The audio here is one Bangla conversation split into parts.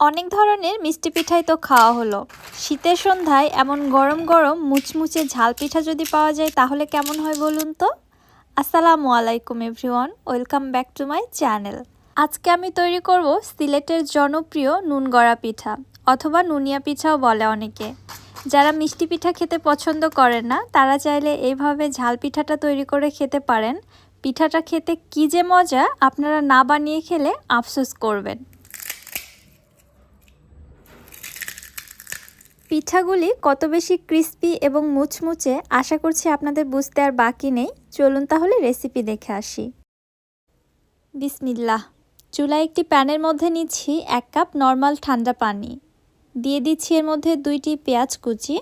অনেক ধরনের মিষ্টি পিঠাই তো খাওয়া হলো। শীতের সন্ধ্যায় এমন গরম গরম মুচমুচে ঝাল পিঠা যদি পাওয়া যায় তাহলে কেমন হয় বলুন তো। আসসালামু আলাইকুম everyone, welcome back to my channel. আজকে আমি তৈরি করব সিলেটের জনপ্রিয় নুন গড়া পিঠা অথবা নুনিয়া পিঠাও বলে অনেকে। যারা মিষ্টি পিঠা খেতে পছন্দ করেন না তারা চাইলে এইভাবে ঝাল পিঠাটা তৈরি করে খেতে পারেন। পিঠাটা খেতে কী যে মজা, আপনারা না বানিয়ে খেলে আফসোস করবেন। পিঠাগুলি কত বেশি ক্রিস্পি এবং মুচমুচে আশা করছি আপনাদের বুঝতে আর বাকি নেই। চলুন তাহলে রেসিপি দেখে আসি। বিসমিল্লাহ। চুলায় একটি প্যানের মধ্যে নিচ্ছি 1 কাপ নর্মাল ঠান্ডা পানি। দিয়ে দিচ্ছি এর মধ্যে 2টি পেঁয়াজ কুচি,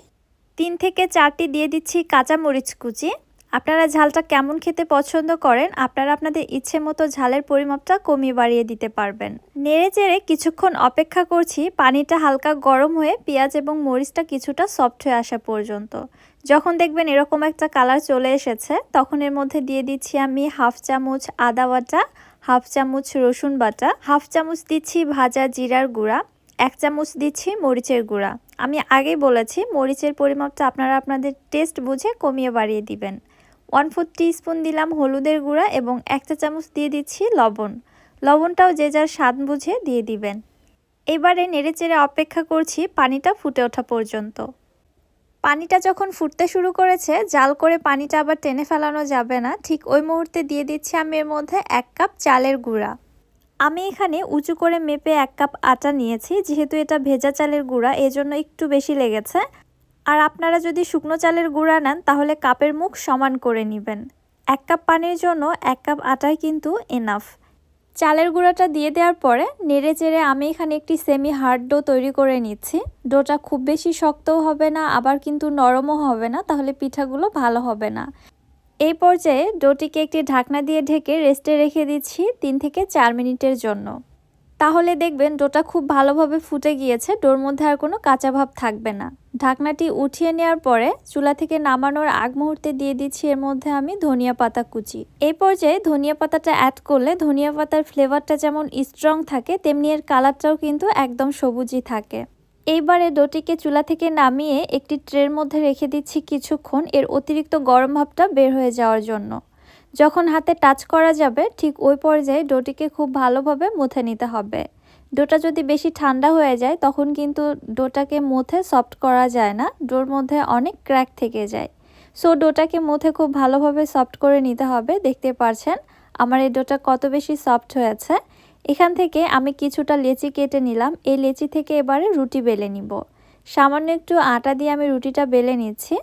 3 থেকে 4টি দিয়ে দিচ্ছি কাঁচামরিচ কুচি। আপনারা ঝালটা কেমন খেতে পছন্দ করেন আপনারা আপনাদের ইচ্ছে মতো ঝালের পরিমাপটা কমিয়ে বাড়িয়ে দিতে পারবেন। নেড়ে চেড়ে কিছুক্ষণ অপেক্ষা করছি পানিটা হালকা গরম হয়ে পেঁয়াজ এবং মরিচটা কিছুটা সফট হয়ে আসা পর্যন্ত। যখন দেখবেন এরকম একটা কালার চলে এসেছে তখন এর মধ্যে দিয়ে দিচ্ছি আমি 1/2 চামচ আদা বাটা, 1/2 চামচ রসুন বাটা, 1/2 চামচ দিচ্ছি ভাজা জিরার গুঁড়া, 1 চামচ দিচ্ছি মরিচের গুঁড়া। আমি আগেই বলেছি মরিচের পরিমাপটা আপনারা আপনাদের টেস্ট বুঝে কমিয়ে বাড়িয়ে দিবেন। 1/4 টিস্পুন দিলাম হলুদের গুঁড়া এবং 1 চা চামচ দিয়ে দিচ্ছি লবণ। লবণটাও যে যার স্বাদ বুঝে দিয়ে দিবেন। এবারে নেড়েচেড়ে অপেক্ষা করছি পানিটা ফুটে ওঠা পর্যন্ত। পানিটা যখন ফুটতে শুরু করেছে জাল করে পানিটা আবার টেনে ফেলানো যাবে না, ঠিক ওই মুহূর্তে দিয়ে দিচ্ছি আমি এর মধ্যে 1 কাপ চালের গুঁড়া। আমি এখানে উঁচু করে মেপে 1 কাপ আটা নিয়েছি, যেহেতু এটা ভেজা চালের গুঁড়া এজন্য একটু বেশি লেগেছে। আর আপনারা যদি শুকনো চালের গুঁড়া নেন তাহলে কাপের মুখ সমান করে নেবেন। 1 কাপ পানির জন্য 1 কাপ আটাই কিন্তু এনাফ। চালের গুঁড়াটা দিয়ে দেওয়ার পরে নেড়ে চেড়ে আমি এখানে একটি সেমি হার্ড ডো তৈরি করে নিচ্ছি। ডোটা খুব বেশি শক্তও হবে না আবার কিন্তু নরমও হবে না, তাহলে পিঠাগুলো ভালো হবে না। এই পর্যায়ে ডোটিকে একটি ঢাকনা দিয়ে ঢেকে রেস্টে রেখে দিচ্ছি 3 থেকে 4 মিনিটের জন্য। তাহলে দেখবেন ডোটা খুব ভালোভাবে ফুটে গিয়েছে, ডোর মধ্যে আর কোনো কাঁচা ভাব থাকবে না। ঢাকনাটি উঠিয়ে নেওয়ার পরে চুলা থেকে নামানোর আগ মুহূর্তে দিয়ে দিচ্ছি এর মধ্যে আমি ধনিয়া পাতা কুচি। এই পর্যায়ে ধনিয়া পাতাটা অ্যাড করলে ধনিয়া পাতার ফ্লেভারটা যেমন স্ট্রং থাকে তেমনি এর কালারটাও কিন্তু একদম সবুজই থাকে। এইবারে ডোটিকে চুলা থেকে নামিয়ে একটি ট্রের মধ্যে রেখে দিচ্ছি কিছুক্ষণ এর অতিরিক্ত গরম ভাবটা বের হয়ে যাওয়ার জন্য। যখন হাতে টাচ করা যাবে ঠিক ওই পর্যায়ে ডোটিকে খুব ভালোভাবে মুথে নিতে হবে। ডোটা যদি বেশি ঠান্ডা হয়ে যায় তখন কিন্তু ডোটাকে মুথে সফট করা যায় না, ডোর মধ্যে অনেক ক্র্যাক থেকে যায়। সো ডোটাকে মুথে খুব ভালোভাবে সফট করে নিতে হবে। দেখতে পাচ্ছেন আমার এই ডোটা কত বেশি সফট হয়েছে। এখান থেকে আমি কিছুটা লেচি কেটে নিলাম, এই লেচি থেকে এবারে রুটি বেলে নিব। সামান্য একটু আটা দিয়ে আমি রুটিটা বেলে নিচ্ছি।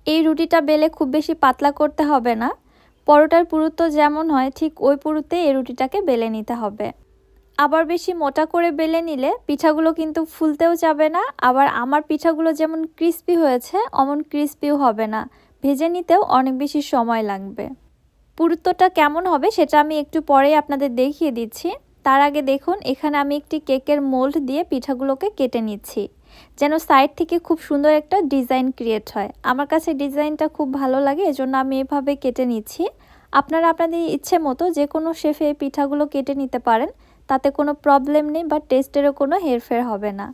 এই রুটিটা বেলে খুব বেশি পাতলা করতে হবে না, পরোটার পুরুত্ব যেমন হয় ঠিক ওই পুরুত্বে এই রুটিটাকে বেলে নিতে হবে। আবার বেশি মোটা করে বেলে নিলে পিঠাগুলো কিন্তু ফুলতেও যাবে না, আবার আমার পিঠাগুলো যেমন ক্রিস্পি হয়েছে অমন ক্রিস্পিও হবে না, ভেজে নিতেও অনেক বেশি সময় লাগবে। পুরুত্বটা কেমন হবে সেটা আমি একটু পরেই আপনাদের দেখিয়ে দিচ্ছি। তার আগে দেখুন এখানে আমি একটি কেকের মোল্ড দিয়ে পিঠাগুলোকে কেটে নিচ্ছি যেন সাইড থেকে খুব সুন্দর একটা ডিজাইন ক্রিয়েট হয়। আমার কাছে ডিজাইনটা খুব ভালো লাগে এজন্য আমি এভাবে কেটে নিচ্ছি। আপনারা আপনাদের ইচ্ছে মতো যে কোনো শেপে এই পিঠাগুলো কেটে নিতে পারেন, তাতে কোনো প্রবলেম নেই বা টেস্টেরও কোনো হেরফের হবে না।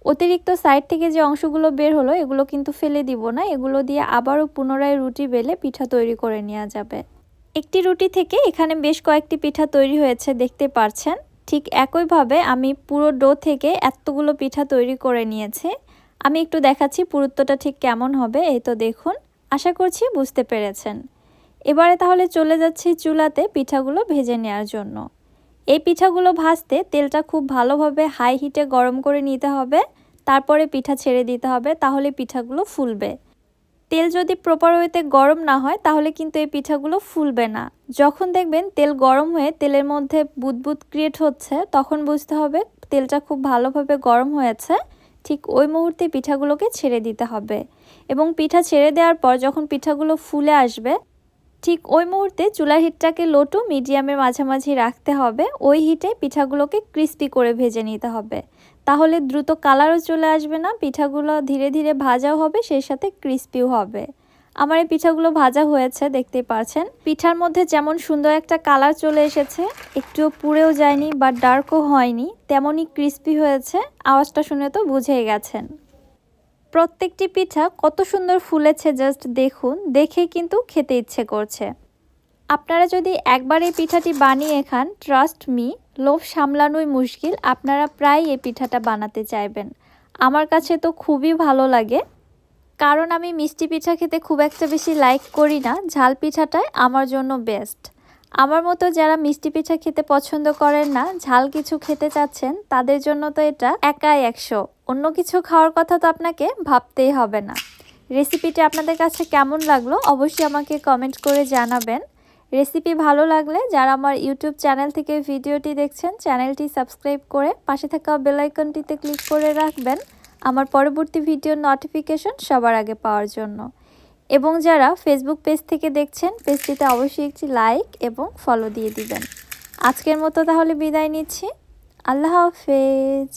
অতিরিক্ত সাইড থেকে যে অংশগুলো বের হলো এগুলো কিন্তু ফেলে দিব না, এগুলো দিয়ে আবারও পুনরায় রুটি বেলে পিঠা তৈরি করে নেওয়া যাবে। একটি রুটি থেকে এখানে বেশ কয়েকটি পিঠা তৈরি হয়েছে দেখতে পাচ্ছেন। ঠিক একইভাবে আমি পুরো ডো থেকে এতগুলো পিঠা তৈরি করে নিয়েছি। আমি একটু দেখাচ্ছি পুরুত্বটা ঠিক কেমন হবে। এই তো দেখুন, আশা করছি বুঝতে পেরেছেন। এবারে তাহলে চলে যাচ্ছি চুলাতে পিঠাগুলো ভেজে নেওয়ার জন্য। এই পিঠাগুলো ভাজতে তেলটা খুব ভালোভাবে হাই হিটে গরম করে নিতে হবে, তারপরে পিঠা ছেড়ে দিতে হবে, তাহলে পিঠাগুলো ফুলবে। তেল যদি প্রপার ওয়েতে গরম না হয় তাহলে কিন্তু এই পিঠাগুলো ফুলবে না। যখন দেখবেন তেল গরম হয়ে তেলের মধ্যে বুদবুদ ক্রিয়েট হচ্ছে তখন বুঝতে হবে তেলটা খুব ভালোভাবে গরম হয়েছে। ঠিক ওই মুহূর্তে পিঠাগুলোকে ছেড়ে দিতে হবে এবং পিঠা ছেড়ে দেওয়ার পর যখন পিঠাগুলো ফুলে আসবে ঠিক ওই মুহূর্তে চুলার হিটটাকে লো টু মিডিয়ামের মাঝামাঝি রাখতে হবে। ওই হিটে পিঠাগুলোকে ক্রিস্পি করে ভেজে নিতে হবে, তাহলে দ্রুত কালারও চলে আসবে না, পিঠাগুলো ধীরে ধীরে ভাজাও হবে সেই সাথে ক্রিস্পিও হবে। আমার এই পিঠাগুলো ভাজা হয়েছে, দেখতেই পাচ্ছেন। পিঠার মধ্যে যেমন সুন্দর একটা কালার চলে এসেছে, একটুও পুড়েও যায়নি বা ডার্কও হয়নি, তেমনই ক্রিস্পি হয়েছে। আওয়াজটা শুনে তো বুঝেই গেছেন। প্রত্যেকটি পিঠা কত সুন্দর ফুলেছে, জাস্ট দেখুন, দেখেই কিন্তু খেতে ইচ্ছে করছে। আপনারা যদি একবার এই পিঠাটি বানিয়ে খান, ট্রাস্ট মি, লোভ সামলানোই মুশকিল, আপনারা প্রায় এই পিঠাটা বানাতে চাইবেন। আমার কাছে তো খুবই ভালো লাগে, কারণ আমি মিষ্টি পিঠা খেতে খুব একটা বেশি লাইক করি না। ঝাল পিঠাটাই আমার জন্য বেস্ট। আমার মতো যারা মিষ্টি পিঠা খেতে পছন্দ করেন না, ঝাল কিছু খেতে চাচ্ছেন, তাদের জন্য তো এটা একাই 100। অন্য কিছু খাওয়ার কথা তো আপনাকে ভাবতেই হবে না। রেসিপিটি আপনাদের কাছে কেমন লাগলো অবশ্যই আমাকে কমেন্ট করে জানাবেন। রেসিপি ভালো লাগলে যারা আমার ইউটিউব চ্যানেল থেকে ভিডিওটি দেখছেন, চ্যানেলটি সাবস্ক্রাইব করে পাশে থাকা বেল আইকনটিতে ক্লিক করে রাখবেন আমার পরবর্তী ভিডিওর নোটিফিকেশন সবার আগে পাওয়ার জন্য। এবং যারা ফেসবুক পেজ থেকে দেখছেন, পেজটিতে অবশ্যই একটি লাইক এবং ফলো দিয়ে দিবেন। আজকের মতো তাহলে বিদায় নিচ্ছি। আল্লাহ হাফেজ।